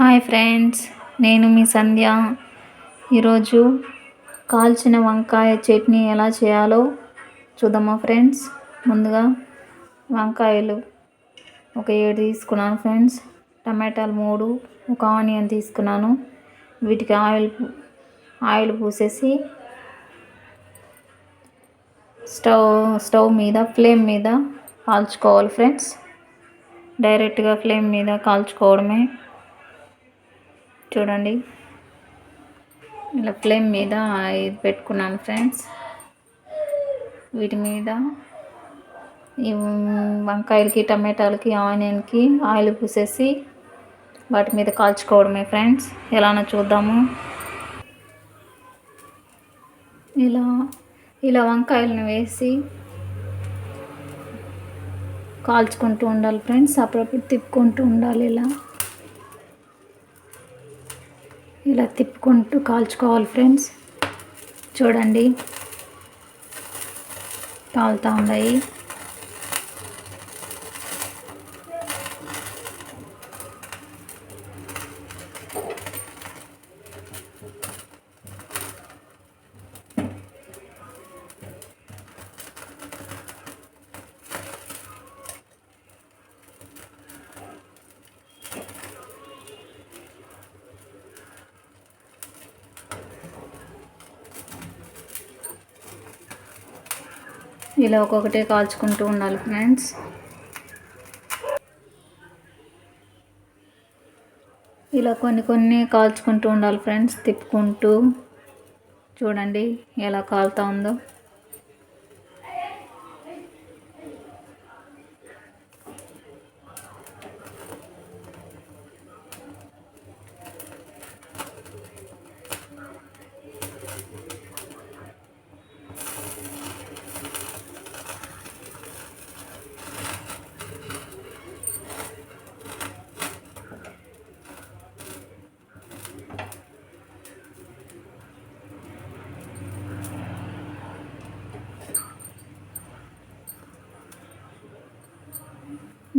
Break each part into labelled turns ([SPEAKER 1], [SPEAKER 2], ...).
[SPEAKER 1] Hi friends, నేను మీ సంధ్య. ఈరోజు కాల్చిన వంకాయ చట్నీ ఎలా చేయాలో చూద్దామా ఫ్రెండ్స్. ముందుగా వంకాయలు ఒక 7 తీసుకున్నాను ఫ్రెండ్స్. టమాటాలు 3, ఒక ఆనియన్ తీసుకున్నాను. వీటికి ఆయిల్ పూసేసి స్టవ్ మీద ఫ్లేమ్ మీద కాల్చుకోవాలి ఫ్రెండ్స్. డైరెక్ట్గా ఫ్లేమ్ మీద కాల్చుకోవడమే. చూడండి, ఇలా ఫ్లేమ్ మీద ఇది పెట్టుకున్నాను ఫ్రెండ్స్. వీటి మీద ఈ వంకాయలకి, టమాటాలకి, ఆనియన్కి ఆయిల్ పూసేసి వాటి మీద కాల్చుకోవడమే ఫ్రెండ్స్. ఎలానో చూద్దాము. ఇలా వంకాయలను వేసి కాల్చుకుంటూ ఉండాలి ఫ్రెండ్స్. అప్పుడప్పుడు తిప్పుకుంటూ ఉండాలి. ఇలా తిప్పుకుంటూ కాల్చుకోవాలి ఫ్రెండ్స్. చూడండి, కాలుతూ ఉన్నాయి. ఇలా ఒక్కొక్కటే కాల్చుకుంటూ ఉండాలి ఫ్రెండ్స్. ఇలా కొన్ని కాల్చుకుంటూ ఉండాలి ఫ్రెండ్స్, తిప్పుకుంటూ. చూడండి ఎలా కాలుతా ఉందో.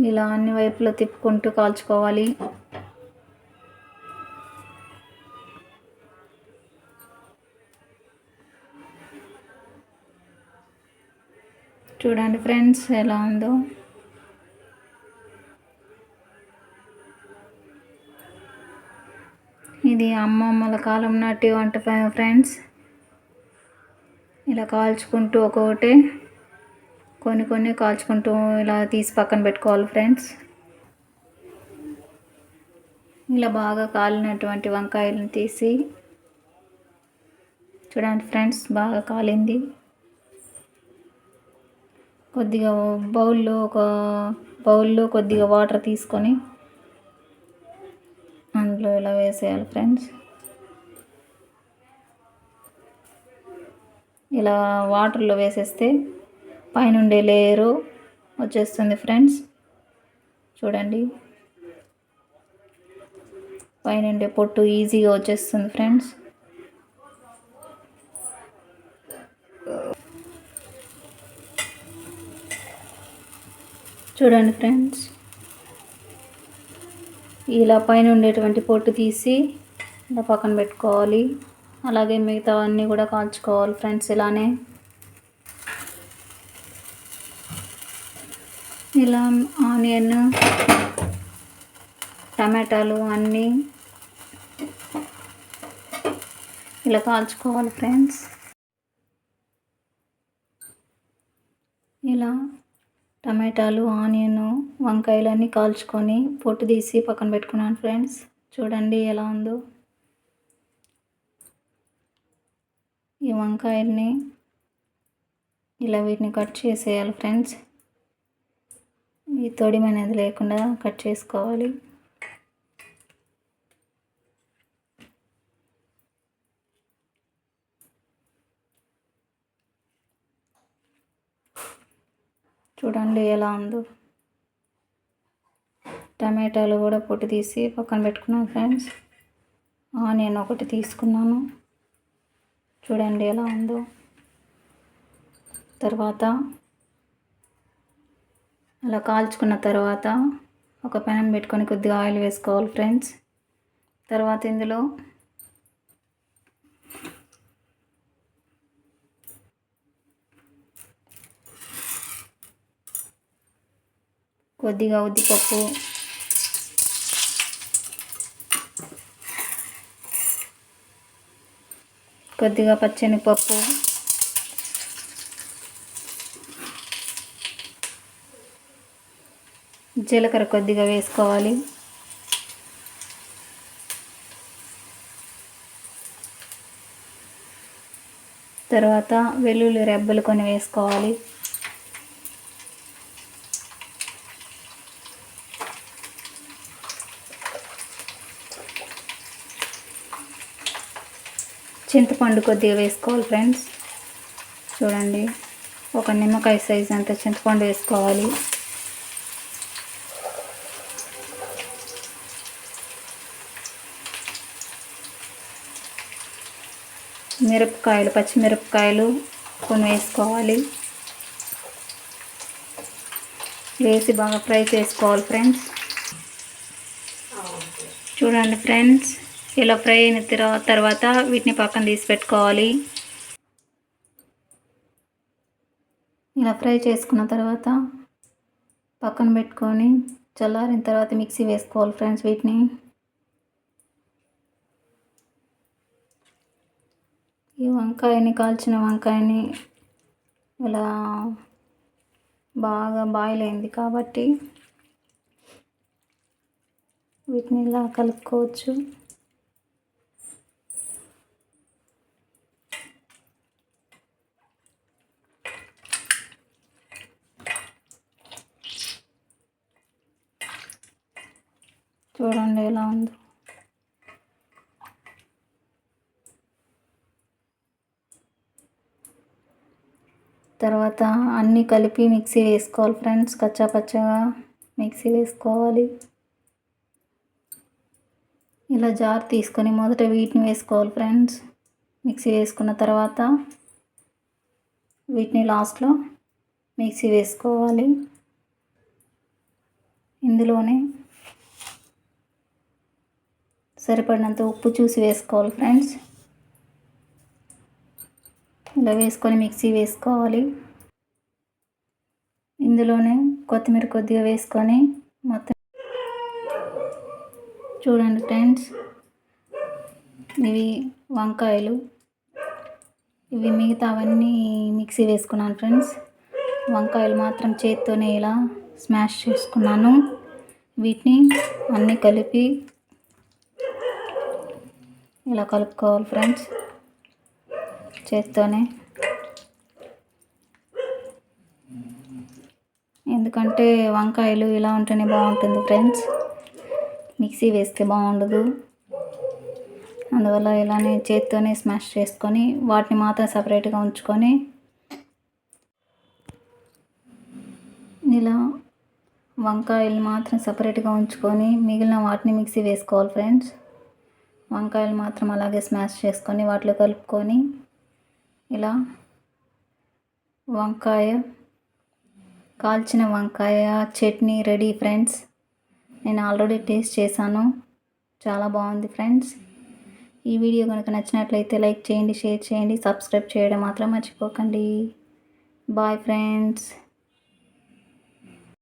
[SPEAKER 1] ఇలా అన్ని వైపులా తిప్పుకుంటూ కాల్చుకోవాలి. చూడండి ఫ్రెండ్స్ ఎలా ఉందో. ఇది అమ్మమ్మల కాలం నాటి వంట ఫ్రెండ్స్. ఇలా కాల్చుకుంటూ ఒక్కొక్కటి కొన్ని కాల్చుకుంటూ ఇలా తీసి పక్కన పెట్టుకోవాలి ఫ్రెండ్స్. ఇలా బాగా కాలినటువంటి వంకాయలను తీసి చూడండి ఫ్రెండ్స్, బాగా కాలింది. కొద్దిగా బౌల్లో కొద్దిగా వాటర్ తీసుకొని అందులో ఇలా వేసేయాలి ఫ్రెండ్స్. ఇలా వాటర్లో వేసేస్తే పైనుండే లేయరు వచ్చేస్తుంది ఫ్రెండ్స్. చూడండి, పైనుండే పొట్టు ఈజీగా వచ్చేస్తుంది ఫ్రెండ్స్. చూడండి ఫ్రెండ్స్, ఇలా పైన ఉండేటువంటి పొట్టు తీసి ఇలా పక్కన పెట్టుకోవాలి. అలాగే మిగతా అన్నీ కూడా కాల్చుకోవాలి ఫ్రెండ్స్. ఇలానే ఇలా ఆనియన్, టమాటాలు అన్నీ ఇలా కాల్చుకోవాలి ఫ్రెండ్స్. ఇలా టమాటాలు, ఆనియన్, వంకాయలు అన్నీ కాల్చుకొని పొట్టు తీసి పక్కన పెట్టుకున్నాను ఫ్రెండ్స్. చూడండి ఎలా ఉందో. ఈ వంకాయల్ని ఇలా వీటిని కట్ చేసేయాలి ఫ్రెండ్స్. ఈ తొడిమ అనేది లేకుండా కట్ చేసుకోవాలి. చూడండి ఎలా ఉందో. టమాటాలు కూడా పొట్టు తీసి పక్కన పెట్టుకున్నాను ఫ్రెండ్స్. ఆనియన్ ఒకటి తీసుకున్నాను. చూడండి ఎలా ఉందో. తర్వాత అలా కాల్చుకున్న తర్వాత ఒక పెనం పెట్టుకొని కొద్దిగా ఆయిల్ వేసుకోవాలి ఫ్రెండ్స్. తర్వాత ఇందులో కొద్దిగా ఉద్దిపప్పు, కొద్దిగా పచ్చెనగపప్పు, జీలకర్ర కొద్దిగా వేసుకోవాలి. తర్వాత వెల్లుల్లి రెబ్బలు కొన్ని వేసుకోవాలి. చింతపండు కొద్దిగా వేసుకోవాలి ఫ్రెండ్స్. చూడండి, ఒక నిమ్మకాయ సైజ్ అంత చింతపండు వేసుకోవాలి. మిరపకాయలు, పచ్చిమిరపకాయలు కొన్ని వేసుకోవాలి. వేసి బాగా ఫ్రై చేసుకోవాలి ఫ్రెండ్స్. చూడండి ఫ్రెండ్స్, ఇలా ఫ్రై అయిన తర్వాత వీటిని పక్కన తీసి పెట్టుకోవాలి. ఇలా ఫ్రై చేసుకున్న తర్వాత పక్కన పెట్టుకొని చల్లారిన తర్వాత మిక్సీ వేసుకోవాలి ఫ్రెండ్స్. వీటిని ఈ వంకాయని, కాల్చిన వంకాయని ఇలా బాగా బాయిల్ అయింది కాబట్టి వీటిని ఇలా కలుపుకోవచ్చు. చూడండి ఎలా ఉందో. తర్వాత అన్నీ కలిపి మిక్సీ వేసుకోవాలి ఫ్రెండ్స్. కచ్చా పచ్చగా మిక్సీ వేసుకోవాలి. ఇలా జార్ తీసుకొని మొదట వీటిని వేసుకోవాలి ఫ్రెండ్స్. మిక్సీ వేసుకున్న తర్వాత వీటిని లాస్ట్లో మిక్సీ వేసుకోవాలి. ఇందులోనే సరిపడినంత ఉప్పు చూసి వేసుకోవాలి ఫ్రెండ్స్. ఇలా వేసుకొని మిక్సీ వేసుకోవాలి. ఇందులోనే కొత్తిమీర కొద్దిగా వేసుకొని మొత్తం చూడండి ఫ్రెండ్స్, ఇవి వంకాయలు, ఇవి మిగతావన్నీ మిక్సీ వేసుకున్నాను ఫ్రెండ్స్. వంకాయలు మాత్రం చేత్తోనే ఇలా స్మాష్ చేసుకున్నాను. వీటిని అన్నీ కలిపి ఇలా కలుపుకోవాలి ఫ్రెండ్స్ చేత్తోనే. ఎందుకంటే వంకాయలు ఇలా ఉంటేనే బాగుంటుంది ఫ్రెండ్స్, మిక్సీ వేస్తే బాగుండదు. అందువల్ల ఇలానే చేత్తోనే స్మాష్ చేసుకొని వాటిని మాత్రం సపరేట్గా ఉంచుకొని ఇలా వంకాయలు మాత్రం సపరేట్గా ఉంచుకొని మిగిలిన వాటిని మిక్సీ వేసుకోవాలి ఫ్రెండ్స్. వంకాయలు మాత్రం అలాగే స్మాష్ చేసుకొని వాటిలో కలుపుకొని ఇలా కాల్చిన వంకాయ చట్నీ రెడీ ఫ్రెండ్స్. నేను ఆల్రెడీ టేస్ట్ చేశాను, చాలా బాగుంది ఫ్రెండ్స్. ఈ వీడియో కనుక నచ్చినట్లయితే లైక్ చేయండి, షేర్ చేయండి, సబ్స్క్రైబ్ చేయడం మాత్రం మర్చిపోకండి. Bye friends.